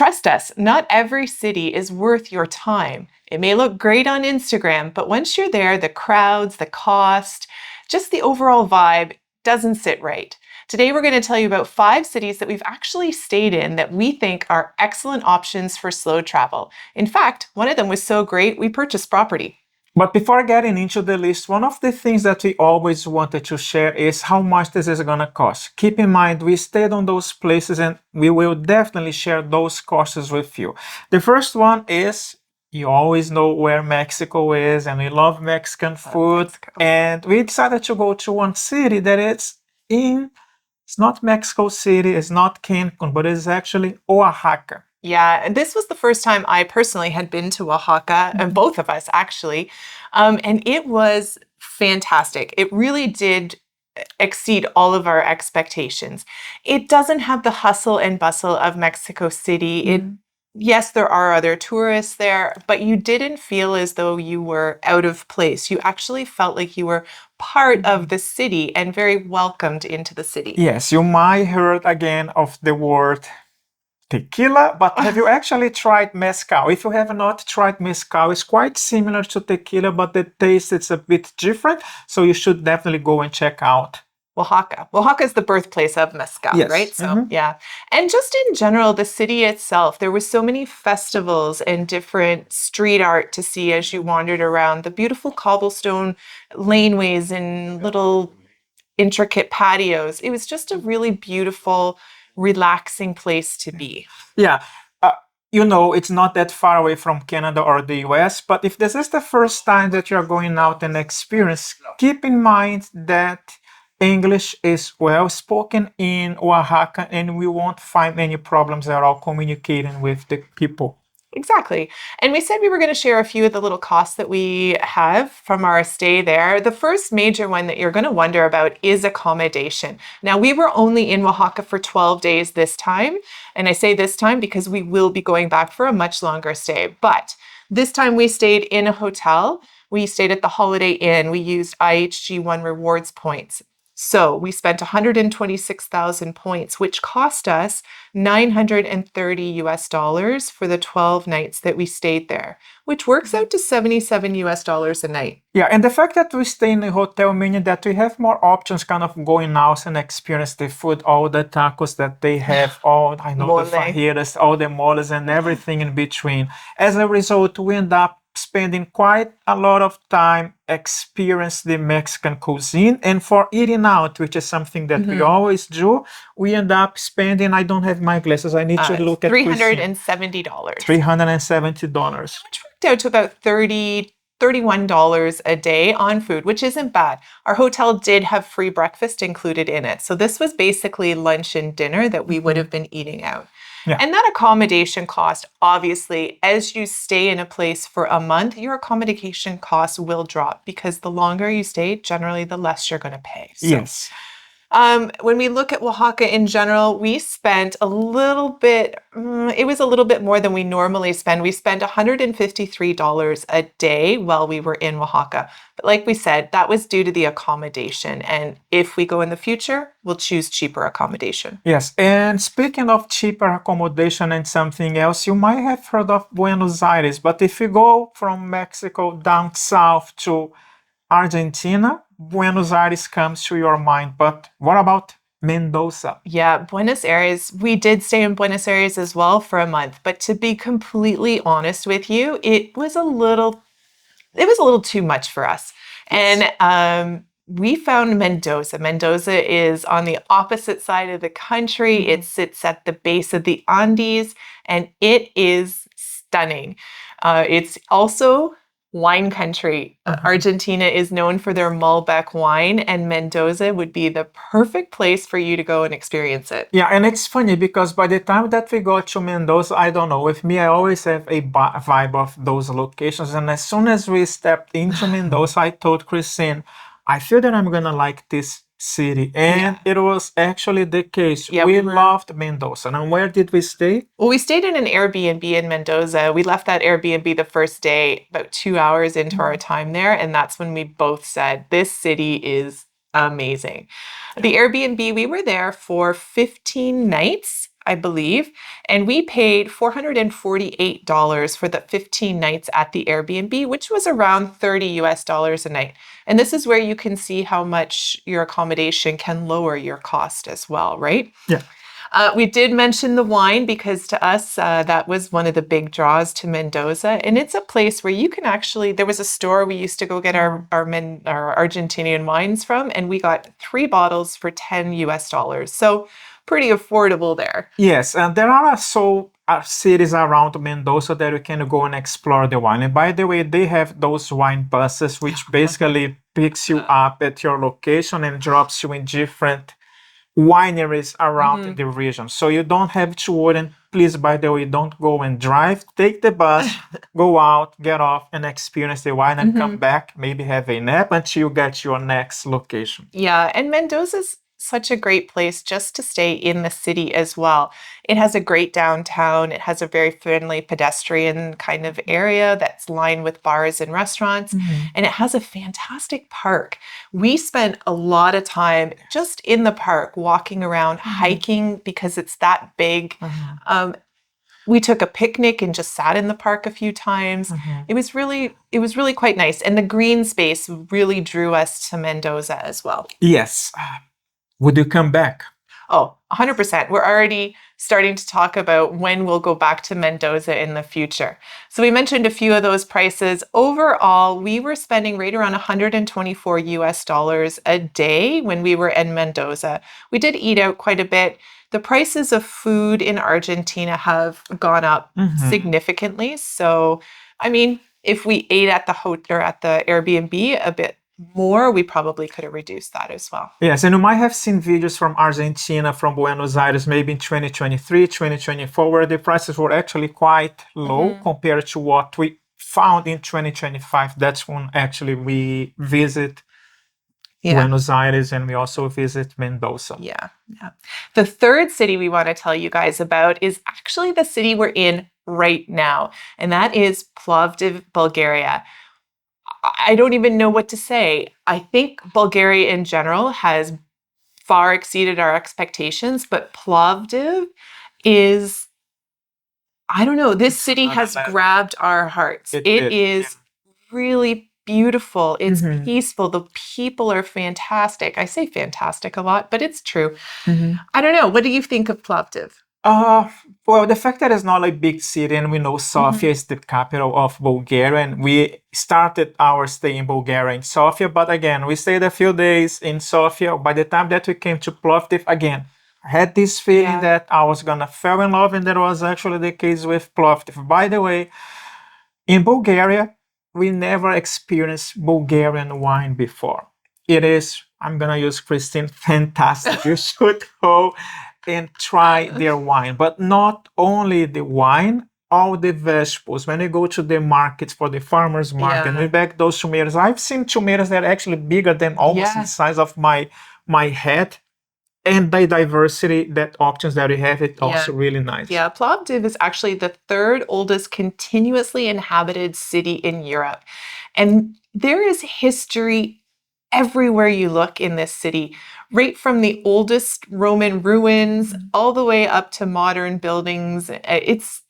Trust us, not every city is worth your time. It may look great on Instagram, but once you're there, the crowds, the cost, just the overall vibe doesn't sit right. Today, we're going to tell you about 5 cities that we've actually stayed in that we think are excellent options for slow travel. In fact, one of them was so great, we purchased property. But before getting into the list, one of the things that we always wanted to share is how much this is going to cost. Keep in mind, we stayed on those places and we will definitely share those costs with you. The first one is, you always know where Mexico is, and we love Mexican food. And we decided to go to one city that it's not Mexico City, it's not Cancun, but it's actually Oaxaca. Yeah, and this was the first time I personally had been to Oaxaca, and both of us actually, and it was fantastic. It really did exceed all of our expectations. It doesn't have the hustle and bustle of Mexico City. Yes, there are other tourists there, but you didn't feel as though you were out of place. You actually felt like you were part of the city and very welcomed into the city. Yes, you might heard again of the word tequila, but have you actually tried mezcal? If you have not tried mezcal, it's quite similar to tequila, but the taste is a bit different. So you should definitely go and check out Oaxaca. Oaxaca is the birthplace of mezcal, yes. Right? So, yeah. And just in general, the city itself, there were so many festivals and different street art to see as you wandered around. The beautiful cobblestone laneways and little intricate patios. It was just a really beautiful, relaxing place to be. Yeah. It's not that far away from Canada or the US, but if this is the first time that you're going out and experience, keep in mind that English is well spoken in Oaxaca, and we won't find any problems at all communicating with the people. Exactly. And we said we were going to share a few of the little costs that we have from our stay there. The first major one that you're going to wonder about is accommodation. Now, we were only in Oaxaca for 12 days this time. And I say this time because we will be going back for a much longer stay. But this time we stayed in a hotel. We stayed at the Holiday Inn. We used IHG1 rewards points. So we spent 126,000 points, which cost us $930 for the 12 nights that we stayed there, which works out to $77 a night. Yeah, and the fact that we stay in a hotel meaning that we have more options kind of going out and experience the food, all the tacos that they have, the fajitas, all the moles and everything in between. As a result, we end up spending quite a lot of time experience the Mexican cuisine, and for eating out, which is something that we always do, we end up spending, I don't have my glasses, I need to look at $370. $370. Which worked out to about $31 a day on food, which isn't bad. Our hotel did have free breakfast included in it. So this was basically lunch and dinner that we would have been eating out. Yeah. And that accommodation cost, obviously, as you stay in a place for a month, your accommodation costs will drop because the longer you stay, generally, the less you're going to pay. So, yes. When we look at Oaxaca in general, we spent a little bit, it was a little bit more than we normally spend. We spent $153 a day while we were in Oaxaca. But like we said, that was due to the accommodation. And if we go in the future, we'll choose cheaper accommodation. Yes, and speaking of cheaper accommodation and something else, you might have heard of Buenos Aires, but if you go from Mexico down south to Argentina, Buenos Aires comes to your mind. But what about Mendoza? Yeah, Buenos Aires. We did stay in Buenos Aires as well for a month. But to be completely honest with you, it was a little too much for us. Yes. And we found Mendoza. Mendoza is on the opposite side of the country. It sits at the base of the Andes, and it is stunning. It's also wine country. Argentina is known for their Malbec wine, and Mendoza would be the perfect place for you to go and experience it. Yeah, and it's funny because by the time that we got to Mendoza, I don't know, with me, I always have a vibe of those locations. And as soon as we stepped into Mendoza, I told Christine, I feel that I'm going to like this city. And it was actually the case. Yeah, we loved Mendoza. And where did we stay? Well, we stayed in an Airbnb in Mendoza. We left that Airbnb the first day, about 2 hours into our time there. And that's when we both said, this city is amazing. The Airbnb, we were there for 15 nights. I believe. And we paid $448 for the 15 nights at the Airbnb, which was around 30 US dollars a night. And this is where you can see how much your accommodation can lower your cost as well, right? Yeah. We did mention the wine because to us, that was one of the big draws to Mendoza. And it's a place where you can actually, there was a store we used to go get our Argentinian wines from, and we got 3 bottles for 10 US dollars. So pretty affordable there. Yes, and there are also cities around Mendoza that you can go and explore the wine. And by the way, they have those wine buses, which basically picks you up at your location and drops you in different wineries around the region. So you don't have to worry. And please, by the way, don't go and drive. Take the bus, go out, get off, and experience the wine and come back. Maybe have a nap until you get your next location. Yeah, and Mendoza's such a great place just to stay in the city as well. It has a great downtown. It has a very friendly pedestrian kind of area that's lined with bars and restaurants. And it has a fantastic park. We spent a lot of time just in the park, walking around, hiking because it's that big. We took a picnic and just sat in the park a few times. It was really quite nice. And the green space really drew us to Mendoza as well. Yes. Would you come back? Oh, 100%. We're already starting to talk about when we'll go back to Mendoza in the future. So we mentioned a few of those prices. Overall, we were spending right around 124 US dollars a day when we were in Mendoza. We did eat out quite a bit. The prices of food in Argentina have gone up significantly. So, I mean, if we ate at the hotel or at the Airbnb a bit more, we probably could have reduced that as well. Yes, and you might have seen videos from Argentina, from Buenos Aires, maybe in 2023, 2024, where the prices were actually quite low compared to what we found in 2025. That's when actually we visit Buenos Aires and we also visit Mendoza. Yeah. The third city we want to tell you guys about is actually the city we're in right now, and that is Plovdiv, Bulgaria. I don't even know what to say. I think Bulgaria in general has far exceeded our expectations, but Plovdiv is, I don't know, this city has grabbed our hearts. It is really beautiful. It's peaceful. The people are fantastic. I say fantastic a lot, but it's true. I don't know. What do you think of Plovdiv? Well, the fact that it's not a big city and we know Sofia is the capital of Bulgaria, and we started our stay in Bulgaria in Sofia, but again, we stayed a few days in Sofia. By the time that we came to Plovdiv, again, I had this feeling that I was gonna fall in love, and that was actually the case with Plovdiv. By the way, in Bulgaria, we never experienced Bulgarian wine before. It is, I'm gonna use Christine, fantastic. You should go and try their wine, but not only the wine, all the vegetables. When you go to the markets for the farmers market and you bag those tomatoes, I've seen tomatoes that are actually bigger than almost the size of my head. And the diversity, that options that you have, it's also really nice. Yeah, Plovdiv is actually the third oldest continuously inhabited city in Europe. And there is history everywhere you look in this city, right from the oldest Roman ruins all the way up to modern buildings. It's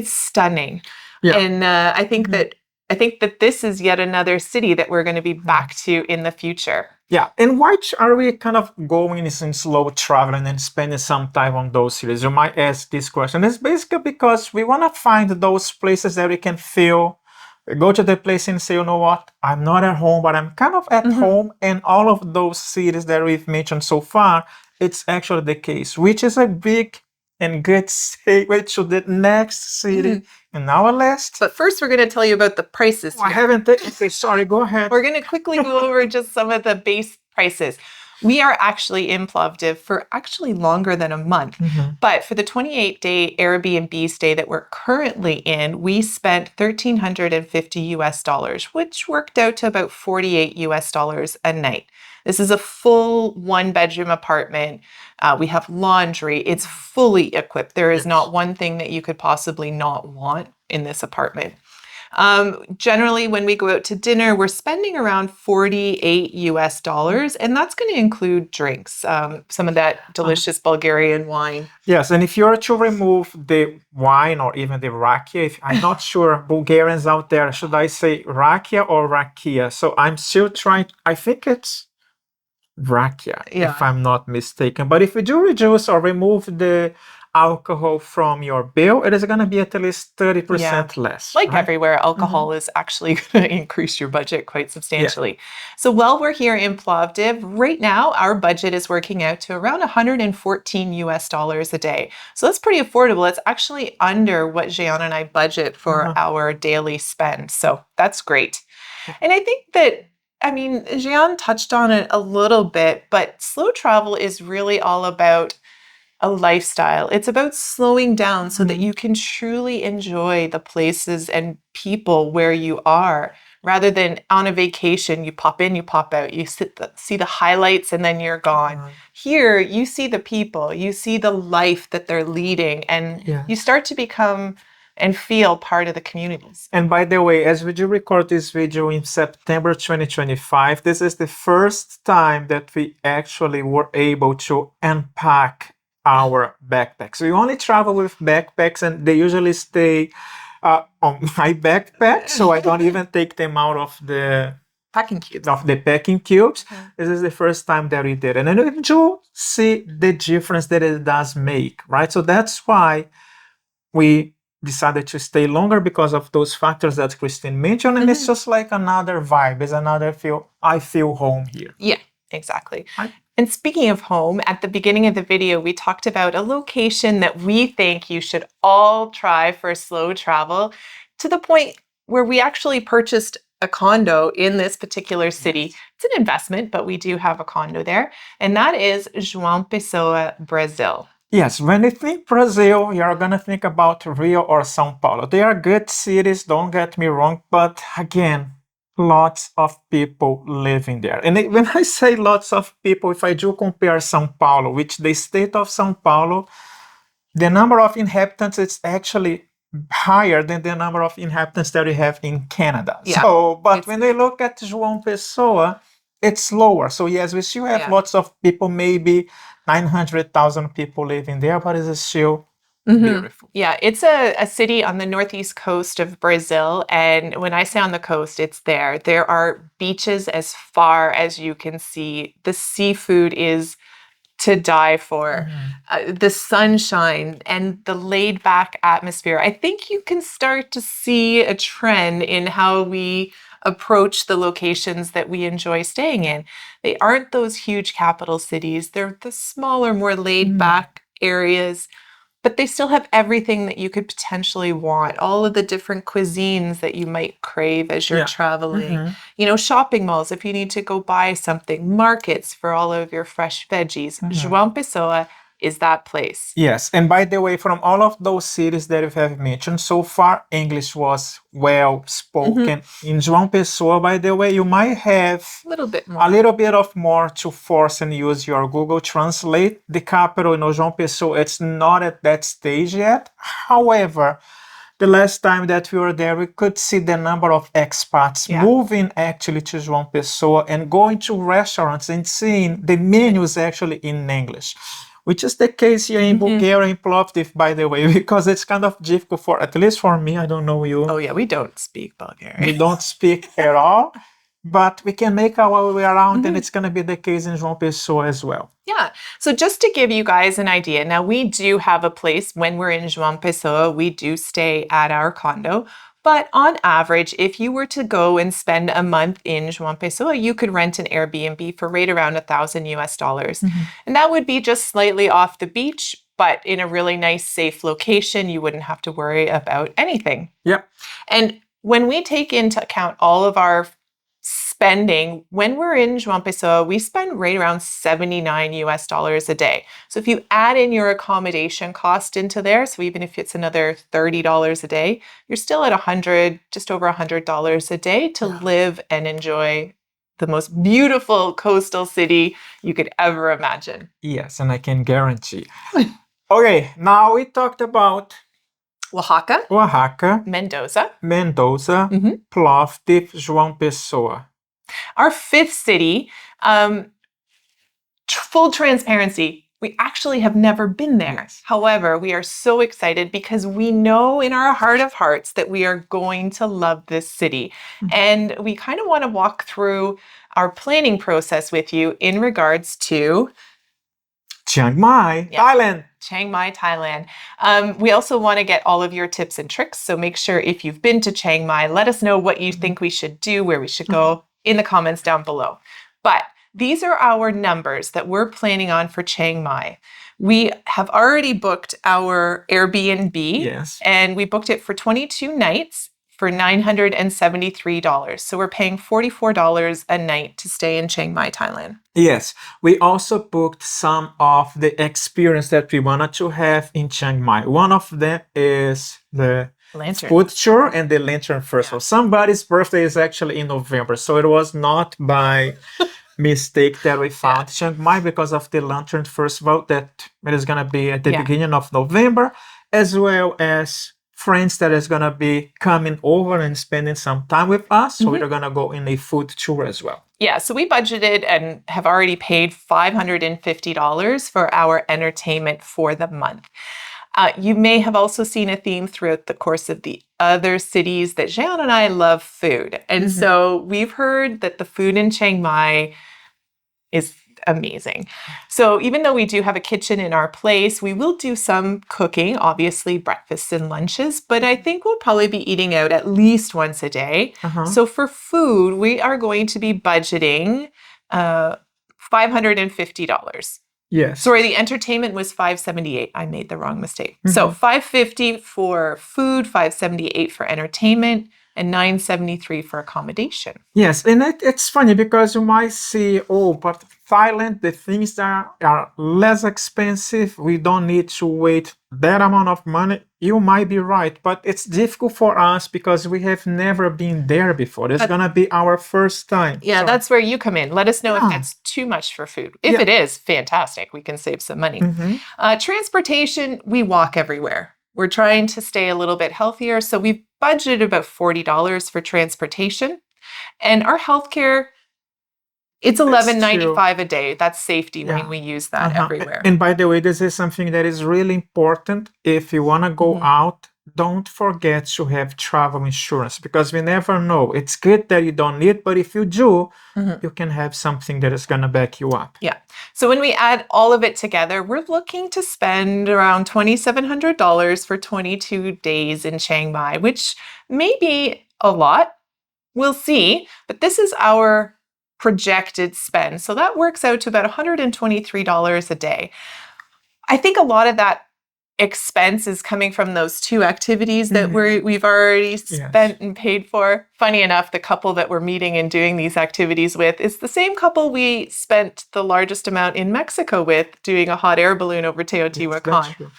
stunning. And I think that this is yet another city that we're going to be back to in the future. Yeah, and why are we kind of going in slow traveling and spending some time on those cities? You might ask this question. It's basically because we want to find those places that we can feel. We go to the place and say, you know what, I'm not at home, but I'm kind of at home. And all of those cities that we've mentioned so far, it's actually the case, which is a big and good segue to the next city in our list. But first, we're going to tell you about the prices. I haven't taken. Okay, sorry, go ahead. We're going to quickly go over just some of the base prices. We are actually in Plovdiv for actually longer than a month. But for the 28-day Airbnb stay that we're currently in, we spent $1,350 US dollars, which worked out to about 48 US dollars a night. This is a full one-bedroom apartment. We have laundry. It's fully equipped. There is not one thing that you could possibly not want in this apartment. Generally, when we go out to dinner, we're spending around $48, and that's going to include drinks, some of that delicious Bulgarian wine. Yes, and if you were to remove the wine or even the rakia, I'm not sure, Bulgarians out there, should I say rakia or rakia? So I'm still trying, I think it's rakia, if I'm not mistaken. But if you do reduce or remove the alcohol from your bill, it is going to be at least 30% less. Like right? everywhere, alcohol is actually going to increase your budget quite substantially. So while we're here in Plovdiv, right now our budget is working out to around $114 a day. So that's pretty affordable. It's actually under what João and I budget for our daily spend. So that's great. And I think that, I mean, João touched on it a little bit, but slow travel is really all about a lifestyle. It's about slowing down so that you can truly enjoy the places and people where you are, rather than on a vacation, you pop in, you pop out, you see the highlights and then you're gone. Here, you see the people, you see the life that they're leading, and you start to become and feel part of the communities. And by the way, as we do record this video in September 2025, this is the first time that we actually were able to unpack our backpacks. We only travel with backpacks, and they usually stay on my backpack, so I don't even take them out of the packing cubes. This is the first time that we did, and then we do see the difference that it does make, right? So that's why we decided to stay longer, because of those factors that Christine mentioned, and it's just like another vibe. It's another I feel home here. Yeah, exactly. And speaking of home, at the beginning of the video, we talked about a location that we think you should all try for slow travel, to the point where we actually purchased a condo in this particular city. It's an investment, but we do have a condo there, and that is João Pessoa, Brazil. Yes, when you think Brazil, you're going to think about Rio or São Paulo. They are good cities, don't get me wrong, but again, lots of people living there. And when I say lots of people, if I do compare São Paulo, which the state of São Paulo, the number of inhabitants is actually higher than the number of inhabitants that we have in Canada. But when we look at João Pessoa, it's lower. So yes, we still have lots of people, maybe 900,000 people living there, but it's still beautiful. Yeah, it's a city on the northeast coast of Brazil. And when I say on the coast, it's there. There are beaches as far as you can see. The seafood is to die for. The sunshine and the laid back atmosphere. I think you can start to see a trend in how we approach the locations that we enjoy staying in. They aren't those huge capital cities. They're the smaller, more laid back areas, but they still have everything that you could potentially want. All of the different cuisines that you might crave as you're traveling. You know, shopping malls if you need to go buy something, markets for all of your fresh veggies. João Pessoa is that place. Yes, and by the way, from all of those cities that you have mentioned, so far English was well spoken. In João Pessoa, by the way, you might have a little bit more to force and use your Google Translate. The capital, João Pessoa, it's not at that stage yet. However, the last time that we were there, we could see the number of expats moving actually to João Pessoa and going to restaurants and seeing the menus actually in English. Which is the case here in Bulgaria, in Plovdiv, by the way, because it's kind of difficult for, at least for me, I don't know you. Oh yeah, we don't speak Bulgarian. We don't speak at all, but we can make our way around, and it's going to be the case in João Pessoa as well. Yeah, so just to give you guys an idea, now we do have a place when we're in João Pessoa, we do stay at our condo. But on average, if you were to go and spend a month in João Pessoa, you could rent an Airbnb for right around $1,000. And that would be just slightly off the beach, but in a really nice, safe location. You wouldn't have to worry about anything. Yep. And when we take into account all of our spending, when we're in João Pessoa, we spend right around $79 a day. So if you add in your accommodation cost into there, so even if it's another $30 a day, you're still at just over $100 a day to live and enjoy the most beautiful coastal city you could ever imagine. Yes, and I can guarantee. Okay, now we talked about Oaxaca, Mendoza. Mendoza, Mhm. Plovdiv, João Pessoa. Our fifth city, full transparency, we actually have never been there. Yes. However, we are so excited because we know in our heart of hearts that we are going to love this city. And we kind of want to walk through our planning process with you in regards to Chiang Mai, Yeah. Thailand. Chiang Mai, Thailand. We also want to get all of your tips and tricks. So make sure if you've been to Chiang Mai, let us know what you think we should do, where we should go in the comments down below. But these are our numbers that we're planning on for Chiang Mai. We have already booked our Airbnb. Yes. And we booked it for 22 nights for $973. So we're paying $44 a night to stay in Chiang Mai, Thailand. Yes, we also booked some of the experience that we wanted to have in Chiang Mai. One of them is the Lantern. food tour and the lantern festival. Somebody's birthday is actually in November, so it was not by mistake that we found Chiang Mai because of the lantern festival that it is going to be at the beginning of November, as well as friends that is going to be coming over and spending some time with us. So we're going to go in a food tour as well. Yeah, so we budgeted and have already paid $550 for our entertainment for the month. You may have also seen a theme throughout the course of the other cities that João and I love food. And so we've heard that the food in Chiang Mai is amazing. So even though we do have a kitchen in our place, we will do some cooking, obviously breakfasts and lunches, but I think we'll probably be eating out at least once a day. So for food, we are going to be budgeting $550. Yes. Sorry, the entertainment was $578. I made the wrong mistake. So $550 for food, $578 for entertainment, and $973 for accommodation. Yes, and it's funny because you might see, oh, but Thailand, the things that are less expensive, we don't need to wait that amount of money. You might be right, but it's difficult for us because we have never been there before. It's going to be our first time. Yeah, that's where you come in. Let us know if that's too much for food. If it is, fantastic. We can save some money. Transportation, we walk everywhere. We're trying to stay a little bit healthier. So we've budgeted about $40 for transportation. And our healthcare, it's $11.95 a day. That's safety when we use that everywhere. And by the way, this is something that is really important. If you want to go out, don't forget to have travel insurance because we never know. It's good that you don't need, but if you do, you can have something that is going to back you up. Yeah. So when we add all of it together, we're looking to spend around $2,700 for 22 days in Chiang Mai, which may be a lot. We'll see. But this is our projected spend. So that works out to about $123 a day. I think a lot of that expense is coming from those two activities that we've already spent and paid for. Funny enough, the couple that we're meeting and doing these activities with is the same couple we spent the largest amount in Mexico with doing a hot air balloon over Teotihuacan.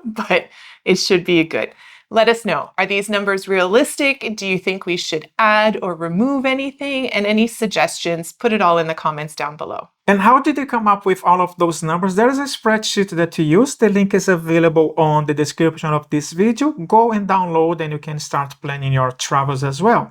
But it should be good. Let us know. Are these numbers realistic? Do you think we should add or remove anything? And any suggestions, put it all in the comments down below. And how did you come up with all of those numbers? There is a spreadsheet that you use. The link is available on the description of this video. Go and download and you can start planning your travels as well.